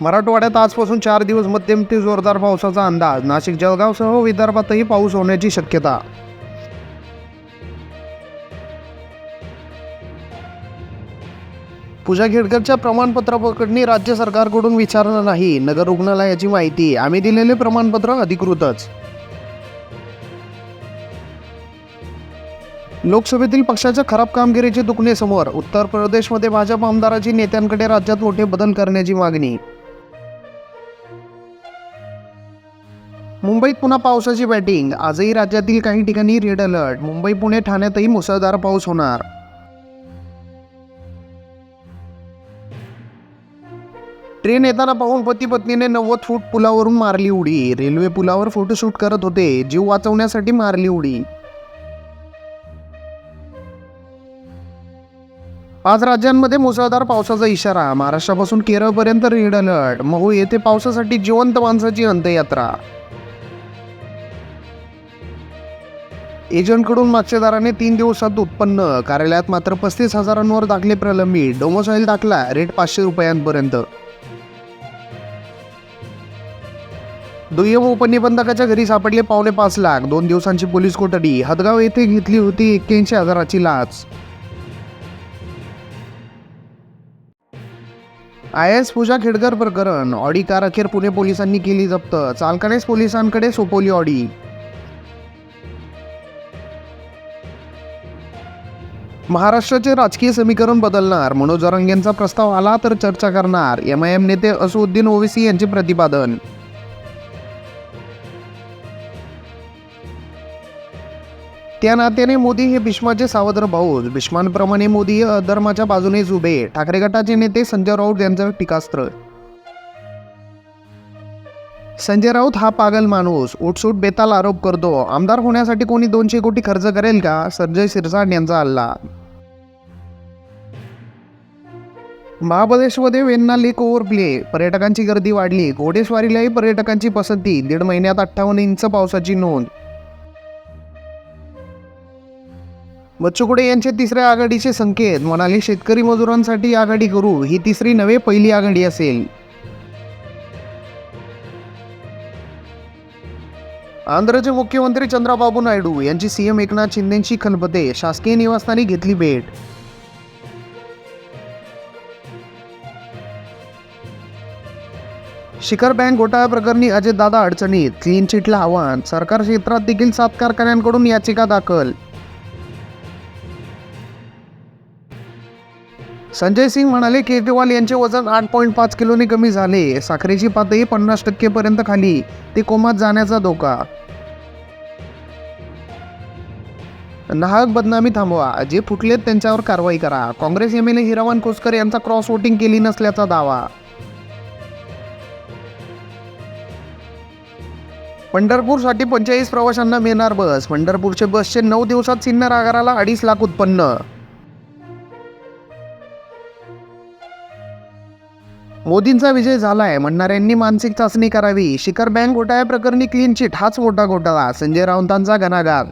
मराठवाड्यात आजपासून 4 दिवस मध्यम ते जोरदार पावसाचा अंदाज. नाशिक, जळगावसह विदर्भातही पाऊस होण्याची शक्यता. पूजा खेडकरच्या प्रमाणपत्र प्रकरणी राज्य सरकारकडून विचारणा नाही. नगर रुग्णालयाची माहिती. आम्ही दिलेले प्रमाणपत्र अधिकृतच. लोकसभेतील पक्षाच्या खराब कामगिरीचे दुखणे समोर. उत्तर प्रदेशमध्ये भाजप आमदाराची नेत्यांकडे राज्यात मोठे बदल करण्याची मागणी. मुंबईत पुन्हा पावसाची बॅटिंग. आजही राज्यातील काही ठिकाणी रेड अलर्ट. मुंबई, पुणे, ठाण्यातही मुसळधार पाऊस होणार. ट्रेन येताना पाहून पती पत्नीने 90 फूट पुलावरून मारली उडी. रेल्वे पुलावर फोटोशूट करत होते. जीव वाचवण्यासाठी मारली उडी. 5 राज्यांमध्ये मुसळधार पावसाचा इशारा. महाराष्ट्रापासून केरळपर्यंत रेड अलर्ट. महू येथे पावसासाठी जिवंत माणसाची अंत्ययात्रा. एजंटकडून मागचेदाराने 3 दिवसात उत्पन्न. कार्यालयात मात्र 35,000 दाखले प्रलंबित. डोमोसाईल दाखला रेट 500 रुपयांपर्यंत. दुय्यम उपनिबंधकाच्या घरी सापडले 5.25 लाख. 2 दिवसांची पोलीस कोठडी. हदगाव येथे घेतली होती 81,000ची लाच. IAS पूजा खेडकर प्रकरण. ऑडी कार अखेर पुणे पोलिसांनी केली जप्त. चालकानेच पोलिसांकडे सोपवली ऑडी. महाराष्ट्राचे राजकीय समीकरण बदलणार. मनोज जरांगेंचा प्रस्ताव आला तर चर्चा करणार. MIM नेते असदुद्दीन ओवेसी यांचे प्रतिपादन. त्या नात्याने मोदी हे भीष्माचे सावत्र भाऊच. भीष्मांप्रमाणे मोदी हे अधर्माच्या बाजूनेच उभे. ठाकरे गटाचे नेते संजय राऊत यांचं टीकास्त्र. संजय राऊत हा पागल माणूस. उठसूट बेताल आरोप करतो. आमदार होण्यासाठी कोणी 200 कोटी खर्च करेल का? संजय शिरसाट यांचा हल्ला. महाबळेश्वरमध्ये वेण्णा लेक ओव्हरफ्लो. पर्यटकांची गर्दी वाढली. घोडेस्वारीलाही पर्यटकांची पसंती. 1.5 महिन्यात 58 इंच पावसाची नोंद. बच्चू कडू यांचे तिसऱ्या आघाडीचे संकेत. म्हणाले, शेतकरी मजुरांसाठी आघाडी करू. ही तिसरी नव्हे, पहिली आघाडी असेल. आंध्रचे मुख्यमंत्री चंद्राबाबू नायडू यांची CM एकनाथ शिंदेंशी खलबते. शासकीय निवासस्थानी घेतली भेट. शिखर बँक घोटाळा प्रकरणी अजितदादा अडचणीत. क्लीन चिटला आव्हान. सरकार क्षेत्रात देखील 7 कारखान्यांकडून याचिका दाखल. संजय सिंग म्हणाले, केजरीवाल यांचे वजन 8.5 किलोने कमी झाले. साखरेची पातळी 50% पर्यंत खाली. ते कोमात जाण्याचा धोका. नाहक बदनामी थांबवा. जे फुटलेत त्यांच्यावर कारवाई करा. काँग्रेस MLA हिरामन खोसकर यांचा क्रॉस वोटिंग केली नसल्याचा दावा. पंढरपूरसाठी 45 प्रवाशांना मिळणार बस. पंढरपूरचे बसचे 9 दिवसात सिन्नर आगाराला 2.5 लाख उत्पन्न. मोदींचा विजय झालाय म्हणणाऱ्यांनी मानसिक चाचणी करावी. शिखर बँक घोटाळ्या प्रकरणी क्लीन चिट हाच मोठा घोटाळा. संजय राऊतांचा घणाघात.